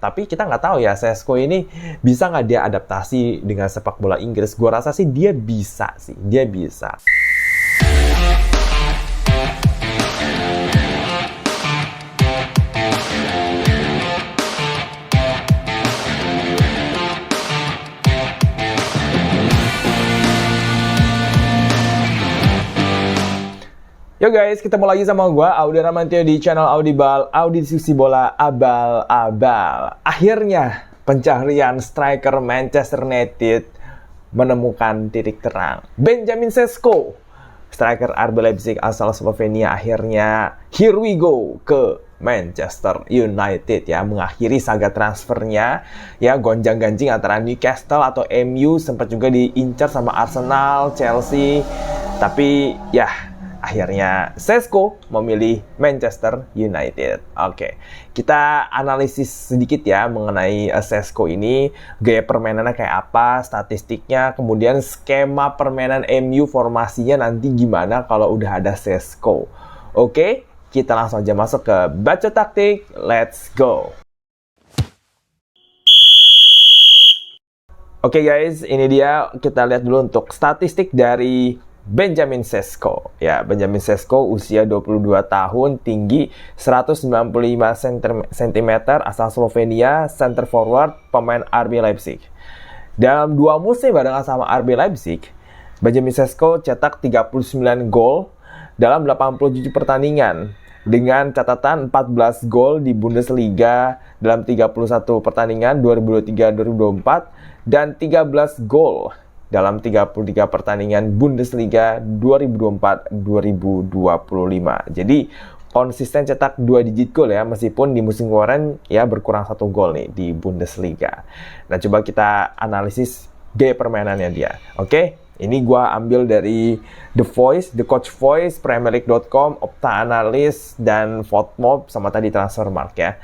Tapi kita nggak tahu ya, Šeško ini bisa nggak dia adaptasi dengan sepak bola Inggris. Gua rasa sih dia bisa sih, dia bisa. Yo guys, ketemu lagi sama gua Audi Ramantio di channel Audibal, Audi diskusi bola abal-abal. Akhirnya pencarian striker Manchester United menemukan titik terang. Benjamin Šeško, striker RB Leipzig asal Slovenia, akhirnya here we go ke Manchester United ya, mengakhiri saga transfernya ya, gonjang-ganjing antara Newcastle atau MU, sempat juga diincar sama Arsenal, Chelsea, tapi ya akhirnya Šeško memilih Manchester United. Oke, kita analisis sedikit ya mengenai Šeško ini, gaya permainannya kayak apa, statistiknya, kemudian skema permainan MU, formasinya nanti gimana kalau udah ada Šeško. Oke, kita langsung aja masuk ke Bacot Taktik, let's go. Oke guys, ini dia, kita lihat dulu untuk statistik dari Benjamin Šeško. Ya, Benjamin Šeško usia 22 tahun, tinggi 195 cm, asal Slovenia, center forward, pemain RB Leipzig. Dalam 2 musim barengan sama RB Leipzig, Benjamin Šeško cetak 39 gol dalam 87 pertandingan dengan catatan 14 gol di Bundesliga dalam 31 pertandingan 2023-2024 dan 13 gol dalam 33 pertandingan Bundesliga 2024-2025. Jadi konsisten cetak 2 digit gol ya, meskipun di musim kemarin ya berkurang 1 gol nih di Bundesliga. Nah, coba kita analisis gaya permainannya dia. Oke, ini gua ambil dari The Voice, The Coach Voice, PremierLeague.com, Opta Analyst, dan Votemob, sama tadi Transfermarkt ya.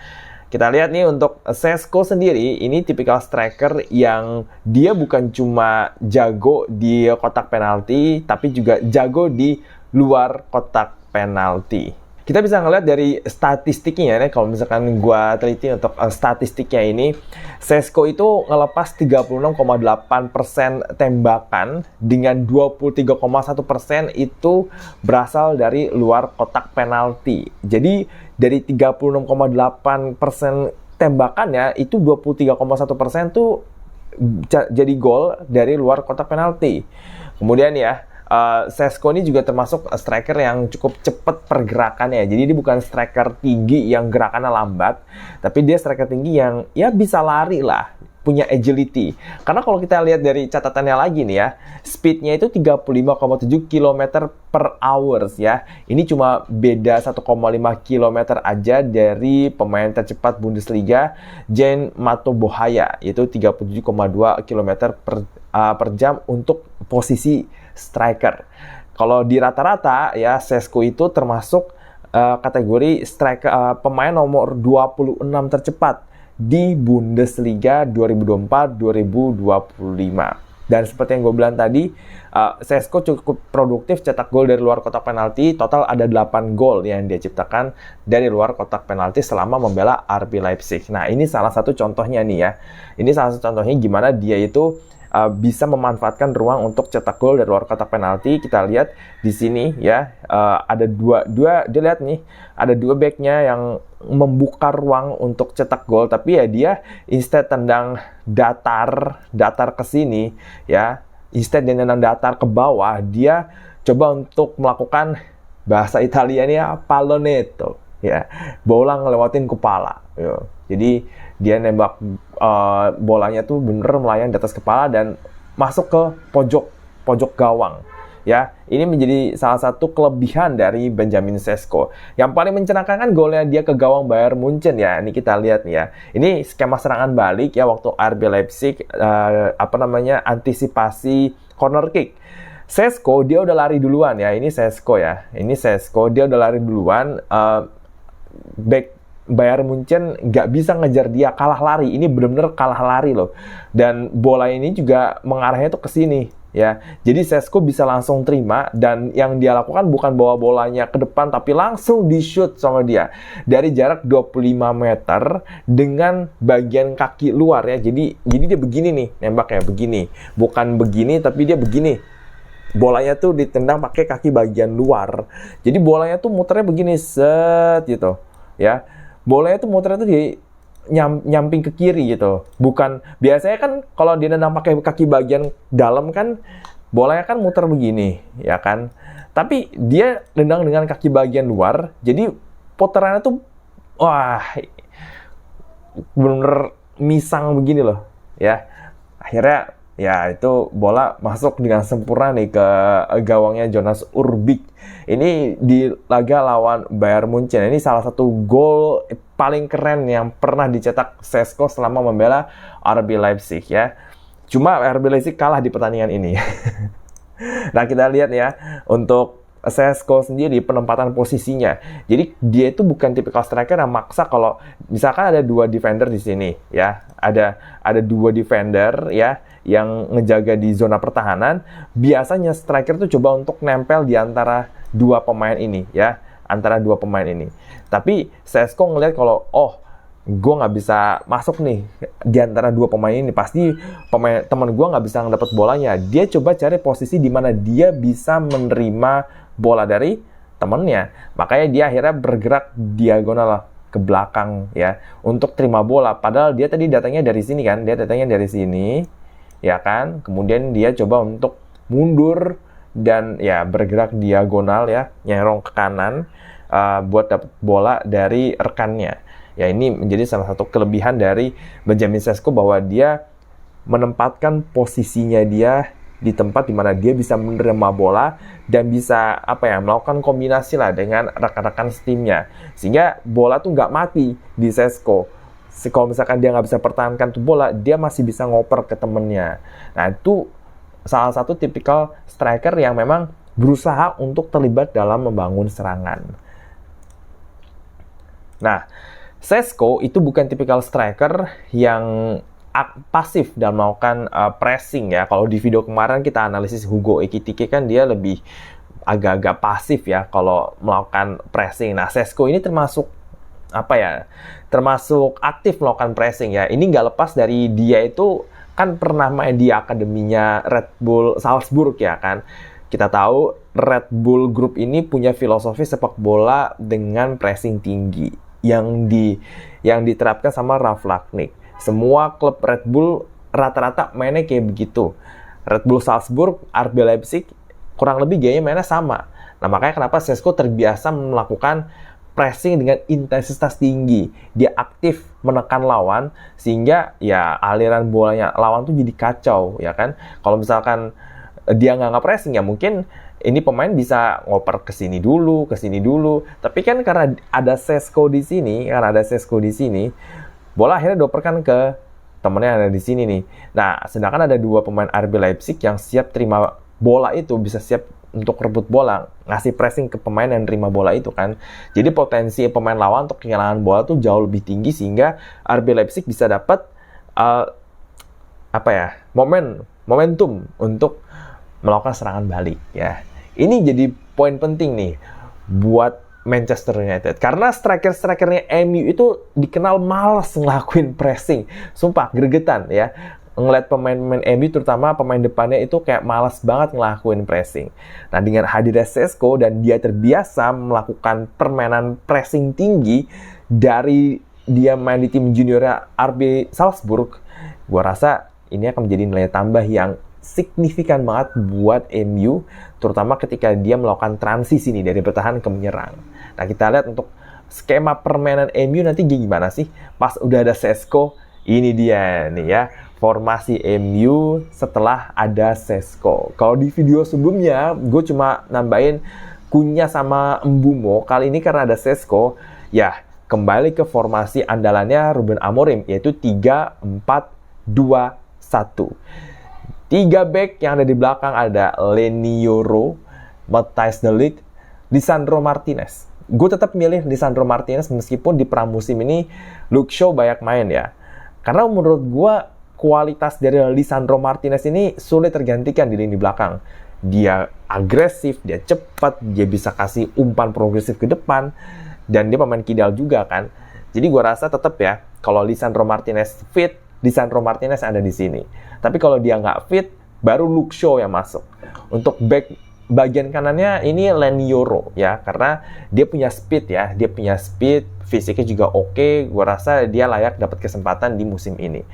Kita lihat nih untuk Šeško sendiri, ini tipikal striker yang dia bukan cuma jago di kotak penalti, tapi juga jago di luar kotak penalti. Kita bisa ngeliat dari statistiknya ya, kalau misalkan gua teliti untuk statistiknya ini, Šeško itu ngelepas 36,8% tembakan dengan 23,1% itu berasal dari luar kotak penalti. Jadi dari 36,8% tembakannya itu 23,1% tuh jadi gol dari luar kotak penalti. Kemudian ya, Šeško ini juga termasuk striker yang cukup cepat pergerakannya. Jadi dia bukan striker tinggi yang gerakannya lambat, tapi dia striker tinggi yang ya bisa lari lah, punya agility. Karena kalau kita lihat dari catatannya lagi nih ya, speednya itu 35,7 km per hours ya. Ini cuma beda 1,5 km aja dari pemain tercepat Bundesliga, Jan Matobohaya, yaitu 37,2 km per jam untuk posisi striker. Kalau di rata-rata ya, Šeško itu termasuk kategori striker pemain nomor 26 tercepat di Bundesliga 2024-2025. Dan seperti yang gue bilang tadi, Šeško cukup produktif cetak gol dari luar kotak penalti. Total ada 8 gol yang dia ciptakan dari luar kotak penalti selama membela RB Leipzig. Nah, ini salah satu contohnya nih ya. Ini salah satu contohnya gimana dia itu bisa memanfaatkan ruang untuk cetak gol dari luar kotak penalti. Kita lihat di sini ya, ada dua dia lihat nih, ada 2 backnya yang membuka ruang untuk cetak gol, tapi ya dia instead tendang datar ke sini ya, instead dia tendang datar ke bawah, dia coba untuk melakukan bahasa Italianya pallonetto ya, bola ngelewatin kepala ya. Jadi dia nembak bolanya tuh bener melayang di atas kepala dan masuk ke pojok gawang ya. Ini menjadi salah satu kelebihan dari Benjamin Šeško. Yang paling mencerahkan kan golnya dia ke gawang Bayern Munchen ya. Ini kita lihat nih ya. Ini skema serangan balik ya, waktu RB Leipzig antisipasi corner kick. Šeško dia udah lari duluan ya. Ini Šeško ya. Ini Šeško dia udah lari duluan. Back Bayern Munchen nggak bisa ngejar dia, kalah lari. Ini benar-benar kalah lari loh. Dan bola ini juga mengarahnya tuh ke sini ya. Jadi Sesko bisa langsung terima, dan yang dia lakukan bukan bawa bolanya ke depan, tapi langsung di-shoot sama dia dari jarak 25 meter dengan bagian kaki luar ya. Jadi dia begini nih nembaknya, begini. Bukan begini, tapi dia begini. Bolanya tuh ditendang pakai kaki bagian luar. Jadi bolanya tuh muternya begini, set gitu ya. Bolanya tuh muternya tuh nyamping ke kiri gitu. Bukan, biasanya kan kalau dia nendang pakai kaki bagian dalam kan bolanya kan muter begini, ya kan? Tapi dia nendang dengan kaki bagian luar, jadi putarannya tuh wah, bener-bener misang begini loh, ya. Akhirnya ya itu bola masuk dengan sempurna nih ke gawangnya Jonas Urbik. Ini di laga lawan Bayern Munchen. Ini salah satu gol paling keren yang pernah dicetak Sesko selama membela RB Leipzig ya. Cuma RB Leipzig kalah di pertandingan ini. Nah, kita lihat ya untuk Sesko sendiri penempatan posisinya. Jadi dia itu bukan tipikal striker yang maksa. Kalau misalkan ada 2 defender di sini ya, ada 2 defender ya yang ngejaga di zona pertahanan, biasanya striker tuh coba untuk nempel di antara 2 pemain ini ya, antara 2 pemain ini. Tapi Sesko ngelihat kalau gue nggak bisa masuk nih di antara 2 pemain ini, pasti teman gue nggak bisa ngedapet bolanya. Dia coba cari posisi di mana dia bisa menerima bola dari temennya. Makanya dia akhirnya bergerak diagonal ke belakang ya untuk terima bola. Padahal dia tadi datangnya dari sini kan, ya kan. Kemudian dia coba untuk mundur dan ya bergerak diagonal ya, nyerong ke kanan buat dapat bola dari rekannya. Ya, ini menjadi salah satu kelebihan dari Benjamin Sesko, bahwa dia menempatkan posisinya dia di tempat di mana dia bisa menerima bola dan bisa melakukan kombinasi lah dengan rekan-rekan timnya, sehingga bola tuh nggak mati di Sesko. Kalau misalkan dia nggak bisa pertahankan tuh bola, dia masih bisa ngoper ke temennya. Nah, itu salah satu tipikal striker yang memang berusaha untuk terlibat dalam membangun serangan. Nah, Sesko itu bukan tipikal striker yang pasif dalam melakukan pressing ya. Kalau di video kemarin kita analisis Hugo Ekitike kan dia lebih agak-agak pasif ya kalau melakukan pressing. Nah, Sesko ini termasuk termasuk aktif melakukan pressing ya. Ini nggak lepas dari dia itu kan pernah main di akademinya Red Bull Salzburg ya kan. Kita tahu Red Bull Group ini punya filosofi sepak bola dengan pressing tinggi yang diterapkan sama Ralf Rangnick. Semua klub Red Bull rata-rata mainnya kayak begitu. Red Bull Salzburg, RB Leipzig kurang lebih gayanya mainnya sama. Nah, makanya kenapa Sesko terbiasa melakukan pressing dengan intensitas tinggi. Dia aktif menekan lawan sehingga ya aliran bolanya lawan tuh jadi kacau ya kan. Kalau misalkan dia nggak pressing ya mungkin ini pemain bisa ngoper ke sini dulu. Tapi kan karena ada Sesko di sini, bola akhirnya dioperkan ke temennya yang ada di sini nih. Nah, sedangkan ada 2 pemain RB Leipzig yang siap terima bola itu, bisa siap untuk rebut bola, ngasih pressing ke pemain yang terima bola itu kan. Jadi potensi pemain lawan untuk kehilangan bola tuh jauh lebih tinggi, sehingga RB Leipzig bisa dapat momentum untuk melakukan serangan balik ya. Ini jadi poin penting nih buat Manchester United, karena striker-strikernya MU itu dikenal malas ngelakuin pressing. Sumpah gregetan ya ngeliat pemain-pemain MU, terutama pemain depannya itu kayak malas banget ngelakuin pressing. Nah, dengan hadirnya Sesko dan dia terbiasa melakukan permainan pressing tinggi dari dia main di tim juniornya RB Salzburg, gua rasa ini akan menjadi nilai tambah yang signifikan banget buat MU, terutama ketika dia melakukan transisi nih dari bertahan ke menyerang. Nah, kita lihat untuk skema permainan MU nanti gimana sih pas udah ada Sesko. Ini dia nih ya, formasi MU setelah ada Sesko. Kalau di video sebelumnya gue cuma nambahin Cunha sama Mbeumo, kali ini karena ada Sesko ya kembali ke formasi andalannya Ruben Amorim, yaitu 3-4-2-1. 3 back yang ada di belakang ada Leny Yoro, Matthijs de Ligt, Lisandro Martinez. Gue tetap milih Lisandro Martinez meskipun di pramusim ini Luke Shaw banyak main ya. Karena menurut gue kualitas dari Lisandro Martinez ini sulit tergantikan di lini belakang. Dia agresif, dia cepat, dia bisa kasih umpan progresif ke depan, dan dia pemain kidal juga kan. Jadi gue rasa tetap ya, kalau Lisandro Martinez fit, Lisandro Martinez ada di sini. Tapi kalau dia nggak fit, baru Luke Shaw yang masuk. Untuk back bagian kanannya ini Leny Yoro ya, karena dia punya speed ya, fisiknya juga oke. Gue rasa dia layak dapat kesempatan di musim ini.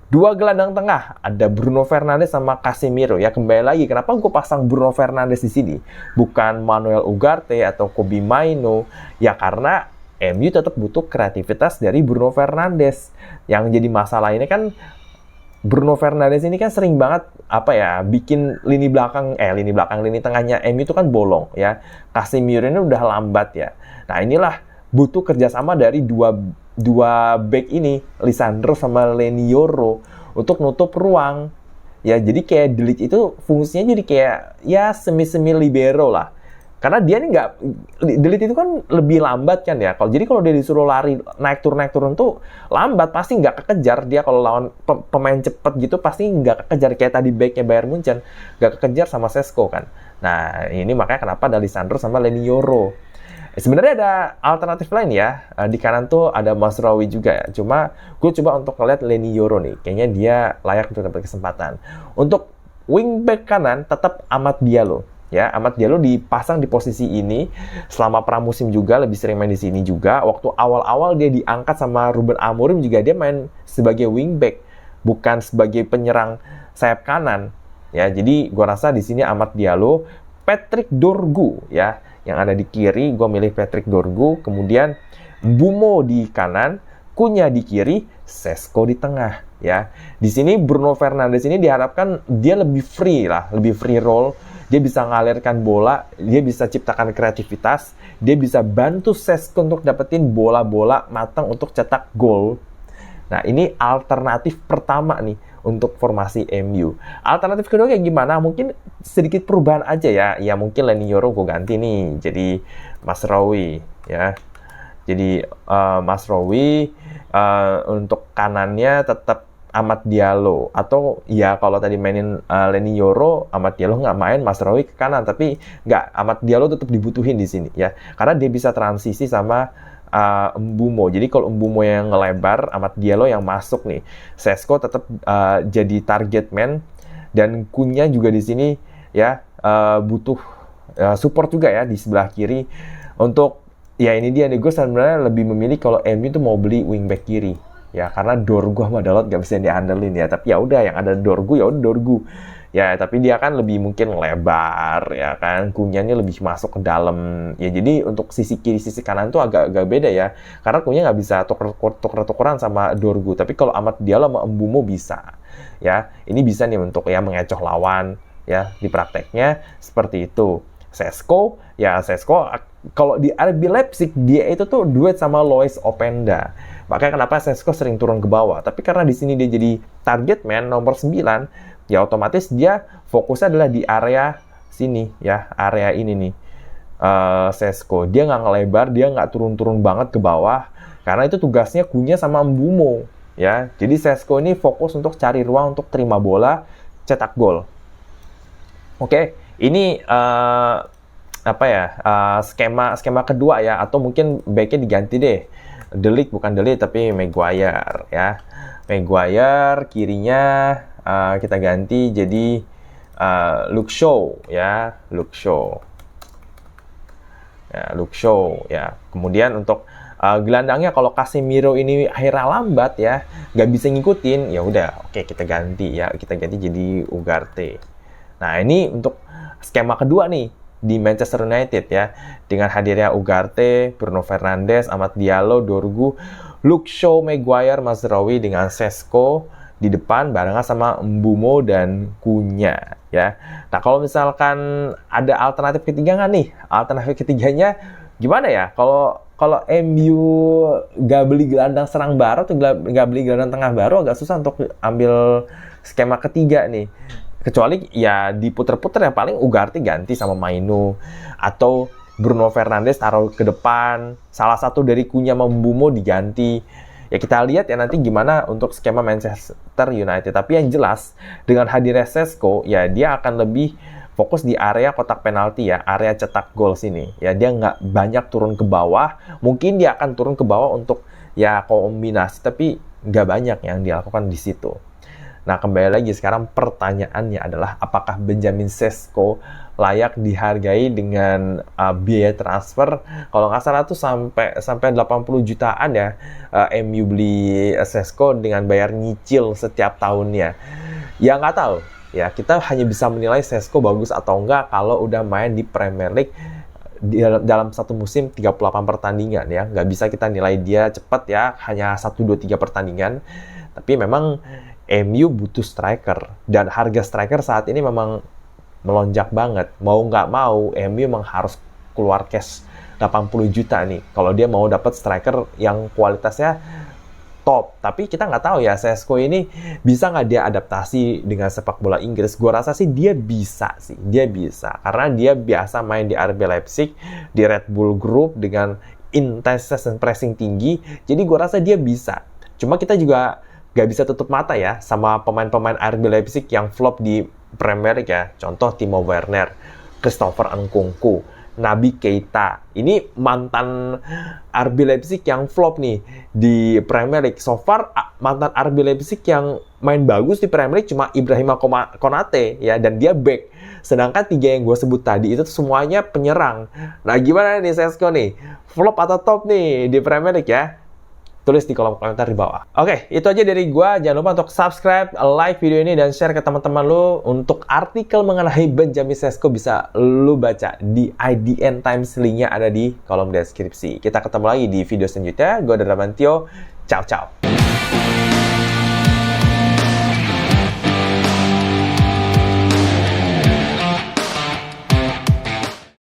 Dua gelandang tengah, ada Bruno Fernandes sama Casemiro ya. Kembali lagi, kenapa gue pasang Bruno Fernandes di sini, bukan Manuel Ugarte atau Kobbie Mainoo? Ya karena MU tetap butuh kreativitas dari Bruno Fernandes. Yang jadi masalah ini kan Bruno Fernandes ini kan sering banget bikin lini tengahnya MU itu kan bolong ya. Casemiro ini udah lambat ya. Nah inilah butuh kerjasama dari dua back ini, Lisandro sama Leny Yoro, untuk nutup ruang. Ya, jadi kayak De Ligt itu fungsinya jadi kayak ya semi-semi libero lah. Karena dia ini De Ligt itu kan lebih lambat kan ya. Jadi kalau dia disuruh lari naik turun tuh lambat, pasti nggak kekejar. Dia kalau lawan pemain cepet gitu pasti nggak kekejar, kayak tadi backnya Bayern Munchen nggak kekejar sama Šeško kan. Nah, ini makanya kenapa ada Lisandro sama Leny Yoro. Sebenarnya ada alternatif lain ya, di kanan tuh ada Mazraoui juga ya. Cuma gue coba untuk ngeliat Leny Yoro nih, kayaknya dia layak untuk dapat kesempatan. Untuk wingback kanan tetap Amad Diallo ya. Amad Diallo dipasang di posisi ini selama pramusim juga, lebih sering main di sini juga. Waktu awal-awal dia diangkat sama Ruben Amorim juga dia main sebagai wingback, bukan sebagai penyerang sayap kanan ya. Jadi gue rasa di sini Amad Diallo, Patrick Dorgu ya yang ada di kiri, gue milih Patrick Dorgu, kemudian Mbeumo di kanan, Cunha di kiri, Šeško di tengah ya. Di sini Bruno Fernandes ini diharapkan dia lebih free roll, dia bisa ngalirkan bola, dia bisa ciptakan kreativitas, dia bisa bantu Šeško untuk dapetin bola-bola matang untuk cetak gol. Nah, ini alternatif pertama nih untuk formasi MU. Alternatif kedua kayak gimana? Mungkin sedikit perubahan aja ya. Ya mungkin Leny Yoro gue ganti nih jadi Mazraoui ya. Jadi Mazraoui, untuk kanannya tetap Amad Diallo, atau ya kalau tadi mainin Leny Yoro, Amad Diallo nggak main, Mazraoui ke kanan, tapi nggak, Amad Diallo tetap dibutuhin di sini ya, karena dia bisa transisi sama Mbeumo. Jadi kalau Mbeumo yang ngelebar, Amad Diallo yang masuk nih. Šeško tetap jadi target man, dan Cunha juga di sini ya butuh support juga ya di sebelah kiri. Untuk ya ini dia nih, gue sebenarnya lebih memilih kalau MU tuh mau beli wingback kiri ya, karena Dorgu sama Dalot gak bisa diandelin ya. Tapi ya udah, yang ada Dorgu ya udah Dorgu. Ya, tapi dia kan lebih mungkin lebar, ya kan. Cunha-nya lebih masuk ke dalam. Ya, jadi untuk sisi kiri, sisi kanan tuh agak beda ya. Karena Cunha nggak bisa tuker-tukeran sama Dorgu. Tapi kalau Amad Diallo sama Mbeumo bisa. Ya, ini bisa nih untuk ya mengecoh lawan. Ya, di prakteknya seperti itu. Šeško kalau di RB Leipzig, dia itu tuh duet sama Lois Openda. Makanya kenapa Šeško sering turun ke bawah. Tapi karena di sini dia jadi target man nomor 9, ya otomatis dia fokusnya adalah di area sini ya, area ini nih. Šeško dia nggak ngelebar, dia nggak turun-turun banget ke bawah, karena itu tugasnya Cunha sama Mbeumo ya. Jadi Šeško ini fokus untuk cari ruang untuk terima bola, cetak gol. Oke, ini skema kedua ya, atau mungkin baiknya diganti deh. De Ligt bukan De Ligt tapi Maguire ya. Maguire kirinya kita ganti jadi Luke Shaw ya, Luke Shaw ya. Kemudian untuk gelandangnya, kalau Casemiro ini akhirnya lambat ya, nggak bisa ngikutin, ya udah oke, kita ganti jadi Ugarte. Nah, ini untuk skema kedua nih di Manchester United ya, dengan hadirnya Ugarte, Bruno Fernandes, Amad Diallo, Dorgu, Luke Shaw, Maguire, Mazraoui dengan Šeško di depan barengan sama Mbeumo dan Cunha ya. Nah, kalau misalkan ada alternatif ketiga nggak nih? Alternatif ketiganya gimana ya? Kalau MU nggak beli gelandang serang baru atau nggak beli gelandang tengah baru, agak susah untuk ambil skema ketiga nih. Kecuali ya diputer-puter, yang paling Ugarte ganti sama Mainoo, atau Bruno Fernandes taruh ke depan, salah satu dari Cunha sama Mbeumo diganti. Ya kita lihat ya nanti gimana untuk skema Manchester United. Tapi yang jelas dengan hadirnya Šeško, ya dia akan lebih fokus di area kotak penalti ya, area cetak gol sini. Ya dia nggak banyak turun ke bawah. Mungkin dia akan turun ke bawah untuk ya kombinasi, tapi nggak banyak yang dilakukan di situ. Nah, kembali lagi sekarang pertanyaannya adalah apakah Benjamin Šeško layak dihargai dengan biaya transfer kalau nggak salah tuh sampai 80 jutaan ya, MU beli Šeško dengan bayar nyicil setiap tahunnya. Ya nggak tahu. Ya, kita hanya bisa menilai Šeško bagus atau enggak kalau udah main di Premier League dalam satu musim 38 pertandingan ya. Nggak bisa kita nilai dia cepat ya, hanya 1, 2, 3 pertandingan. Tapi memang MU butuh striker, dan harga striker saat ini memang melonjak banget. Mau nggak mau, MU memang harus keluar cash 80 juta nih, kalau dia mau dapat striker yang kualitasnya top. Tapi kita nggak tahu ya, Šeško ini bisa nggak dia adaptasi dengan sepak bola Inggris. Gua rasa sih dia bisa karena dia biasa main di RB Leipzig, di Red Bull Group dengan intensitas dan pressing tinggi. Jadi gua rasa dia bisa. Cuma kita juga gak bisa tutup mata ya sama pemain-pemain RB Leipzig yang flop di Premier League ya. Contoh Timo Werner, Christopher Nkunku, Naby Keita. Ini mantan RB Leipzig yang flop nih di Premier League. So far mantan RB Leipzig yang main bagus di Premier League cuma Ibrahima Konate ya, dan dia back. Sedangkan 3 yang gue sebut tadi itu semuanya penyerang. Nah gimana nih Šeško nih? Flop atau top nih di Premier League ya? Tulis di kolom komentar di bawah. Oke, itu aja dari gua. Jangan lupa untuk subscribe, like video ini, dan share ke teman-teman lu. Untuk artikel mengenai Benjamin Šeško bisa lu baca di IDN Times, linknya ada di kolom deskripsi. Kita ketemu lagi di video selanjutnya. Gua Dara Mantio. Ciao, ciao.